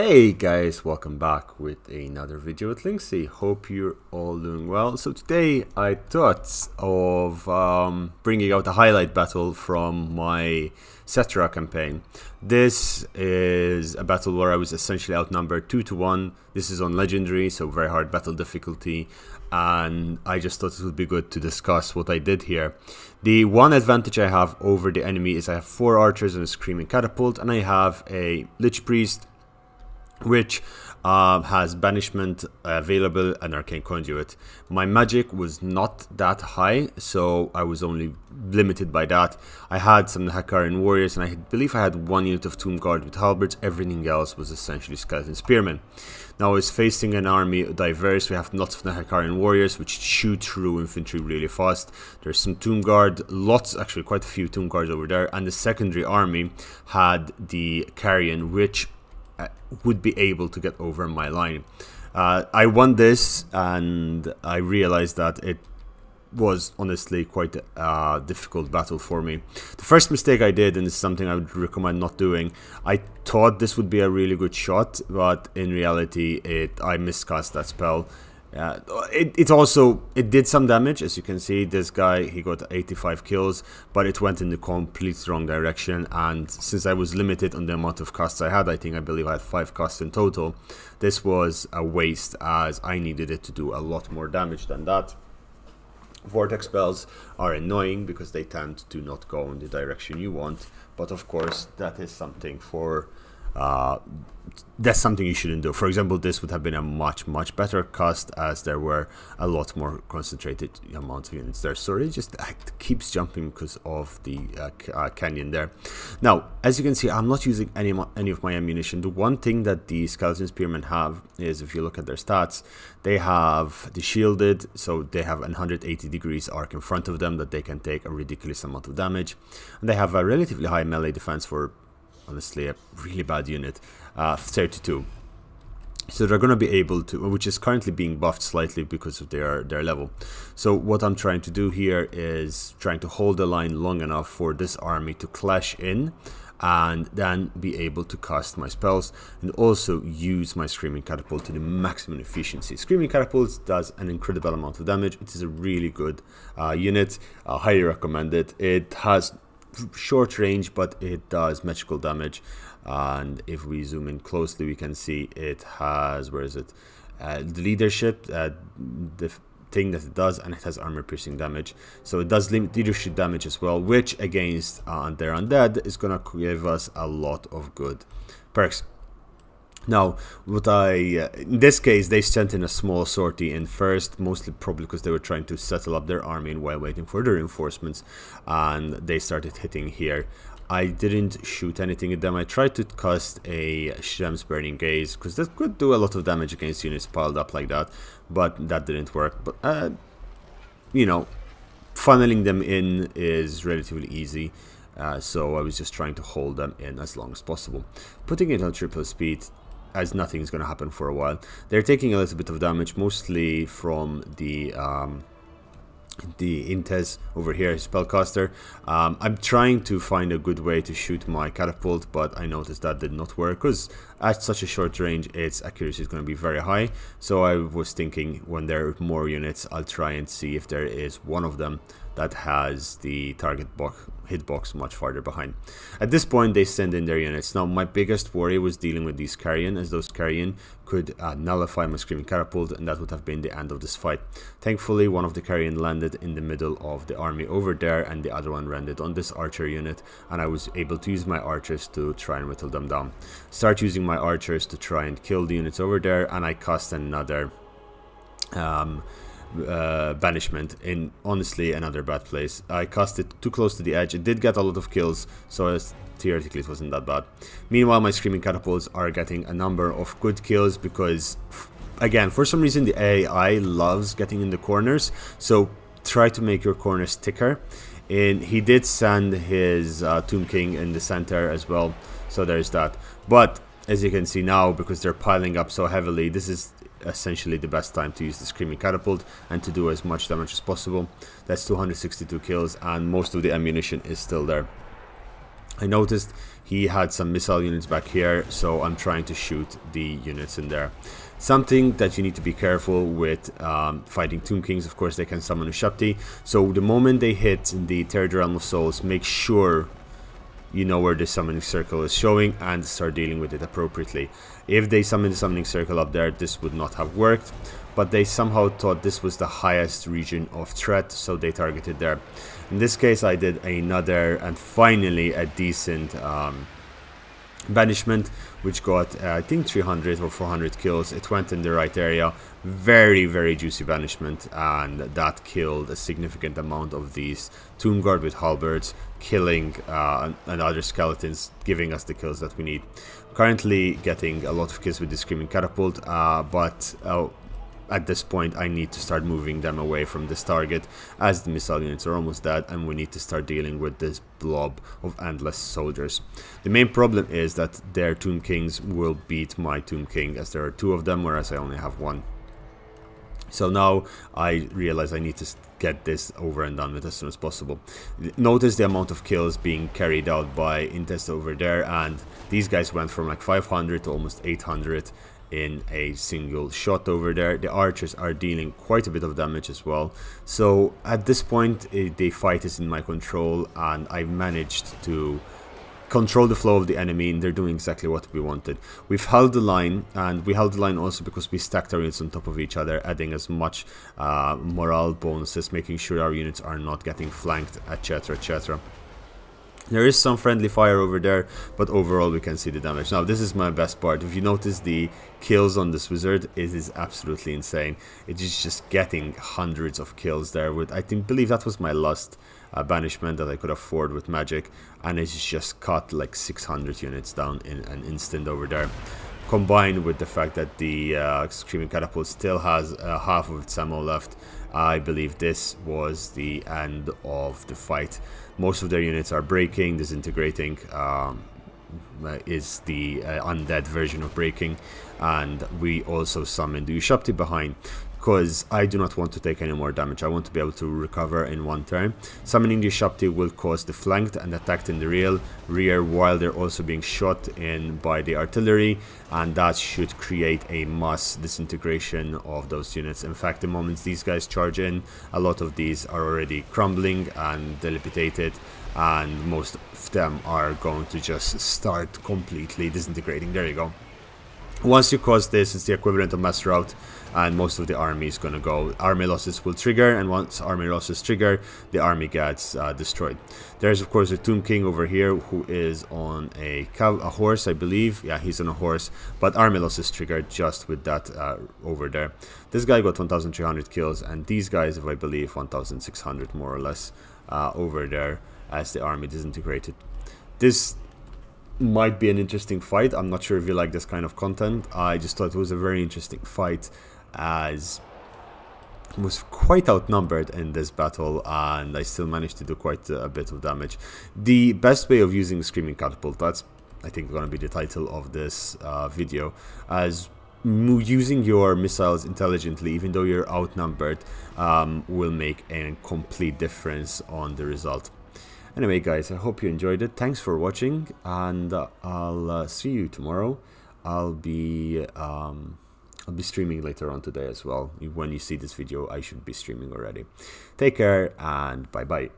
Hey guys, welcome back with another video with Linksy. Hope you're all doing well. So today I thought of bringing out a highlight battle from my Cetra campaign. This is a battle where I was essentially outnumbered 2-1. This is on legendary, so very hard battle difficulty, and I just thought it would be good to discuss what I did here. The one advantage I have over the enemy is I have 4 archers and a screaming catapult, and I have a lich priest which has banishment available and arcane conduit. My magic was not that high, so I was only limited by that. I had some Hakarian warriors, and I believe I had 1 unit of Tomb Guard with halberds. Everything else was essentially skeleton spearmen. Now I was facing an army diverse. We have lots of Hakarian warriors which shoot through infantry really fast. There's some Tomb Guard, lots, actually quite a few Tomb Guards over there, and the secondary army had the Carrion, which would be able to get over my line. I won this, and I realized that it was honestly quite a difficult battle for me. The first mistake I did, and this is something I would recommend not doing, I thought this would be a really good shot, but in reality I miscast that spell. It did some damage. As you can see, this guy, he got 85 kills, but it went in the complete wrong direction, and since I was limited on the amount of casts I had, I believe I had 5 casts in total, this was a waste, as I needed it to do a lot more damage than that. Vortex spells are annoying because they tend to not go in the direction you want, but of course that is something for that's something you shouldn't do. For example, this would have been a much better cast, as there were a lot more concentrated amount of units there. So it just keeps jumping because of the canyon there. Now, as you can see, I'm not using any of my ammunition. The one thing that the skeleton spearmen have is, if you look at their stats, they have the shielded, so they have 180 degrees arc in front of them that they can take a ridiculous amount of damage, and they have a relatively high melee defense for, honestly, a really bad unit, 32. So they're going to be able to, which is currently being buffed slightly because of their level. So what I'm trying to do here is trying to hold the line long enough for this army to clash in, and then be able to cast my spells and also use my Screaming Catapult to the maximum efficiency. Screaming Catapult does an incredible amount of damage. It is a really good unit. I highly recommend it. It has short range, but it does magical damage, and if we zoom in closely, we can see it has, where is it, the leadership, the thing that it does, and it has armor piercing damage, so it does leadership damage as well, which against their undead is gonna give us a lot of good perks. Now, in this case, they sent in a small sortie in first, mostly probably because they were trying to settle up their army while waiting for the reinforcements, and they started hitting here. I didn't shoot anything at them. I tried to cast a Shem's Burning Gaze, because that could do a lot of damage against units piled up like that, but that didn't work. But, you know, funneling them in is relatively easy. So I was just trying to hold them in as long as possible. Putting it on triple speed, as nothing's going to happen for a while. They're taking a little bit of damage, mostly from the Intes over here, spellcaster. I'm trying to find a good way to shoot my catapult, but I noticed that did not work, because at such a short range its accuracy is going to be very high. So I was thinking, when there are more units, I'll try and see if there is one of them that has the target hitbox much farther behind. At this point, they send in their units. Now, my biggest worry was dealing with these Carrion, as those Carrion could nullify my Screaming Catapult, and that would have been the end of this fight. Thankfully, one of the Carrion landed in the middle of the army over there, and the other one landed on this archer unit, and I was able to use my archers to try and whittle them down. Start using my archers to try and kill the units over there, and I cast another banishment in, honestly, another bad place. I cast it too close to the edge. It did get a lot of kills, so theoretically it wasn't that bad. Meanwhile, my Screaming Catapults are getting a number of good kills, because again, for some reason, the AI loves getting in the corners, so try to make your corners thicker. And he did send his Tomb King in the center as well, so there's that. But as you can see now, because they're piling up so heavily, this is essentially the best time to use the Screaming Catapult and to do as much damage as possible. That's 262 kills, and most of the ammunition is still there. I noticed he had some missile units back here, so I'm trying to shoot the units in there. Something that you need to be careful with fighting Tomb Kings, of course they can summon a Shakti, so the moment they hit the third realm of souls, make sure you know where the summoning circle is showing and start dealing with it appropriately. If they summon the summoning circle up there, this would not have worked, but they somehow thought this was the highest region of threat, so they targeted there. In this case I did another and finally a decent banishment, which got I think 300 or 400 kills. It went in the right area. Very juicy banishment, and that killed a significant amount of these Tomb Guard with halberds, killing and other skeletons, giving us the kills that we need. Currently getting a lot of kills with the Screaming Catapult, but at this point I need to start moving them away from this target, as the missile units are almost dead and we need to start dealing with this blob of endless soldiers. The main problem is that their Tomb Kings will beat my Tomb King, as there are 2 of them, whereas I only have 1. So now I realize I need to get this over and done with as soon as possible. Notice the amount of kills being carried out by Intest over there, and these guys went from like 500 to almost 800 in a single shot over there. The archers are dealing quite a bit of damage as well. So at this point the fight is in my control, and I managed to control the flow of the enemy, and they're doing exactly what we wanted. We've held the line, and we held the line also because we stacked our units on top of each other, adding as much morale bonuses, making sure our units are not getting flanked, etc, etc. There is some friendly fire over there, but overall we can see the damage. Now this is my best part. If you notice the kills on this wizard, it is absolutely insane. It is just getting hundreds of kills there with, I believe that was my last banishment that I could afford with magic, and it's just cut like 600 units down in an instant over there. Combined with the fact that the Screaming Catapult still has half of its ammo left, I believe this was the end of the fight. Most of their units are breaking. Disintegrating is the undead version of breaking, and we also summoned the Ushapti behind, because I do not want to take any more damage. I want to be able to recover in one turn. Summoning the Shapti will cause the flanked and attacked in the rear while they're also being shot in by the artillery, and that should create a mass disintegration of those units. In fact, the moment these guys charge in, a lot of these are already crumbling and dilapidated, and most of them are going to just start completely disintegrating. There you go. Once you cause this, it's the equivalent of mass rout, and most of the army is going to go. Army losses will trigger, and once army losses trigger, the army gets destroyed. There's of course a Tomb King over here who is on a horse, I believe. Yeah, he's on a horse, but army losses triggered just with that over there. This guy got 1,300 kills, and these guys have, I believe, 1,600 more or less over there as the army disintegrated. This might be an interesting fight. I'm not sure if you like this kind of content. I just thought it was a very interesting fight, as I was quite outnumbered in this battle, and I still managed to do quite a bit of damage. The best way of using Screaming Catapult, that's I think going to be the title of this video, as using your missiles intelligently, even though you're outnumbered, will make a complete difference on the result. Anyway guys, I hope you enjoyed it. Thanks for watching, and I'll see you tomorrow. I'll be streaming later on today as well. When you see this video, I should be streaming already. Take care, and bye bye.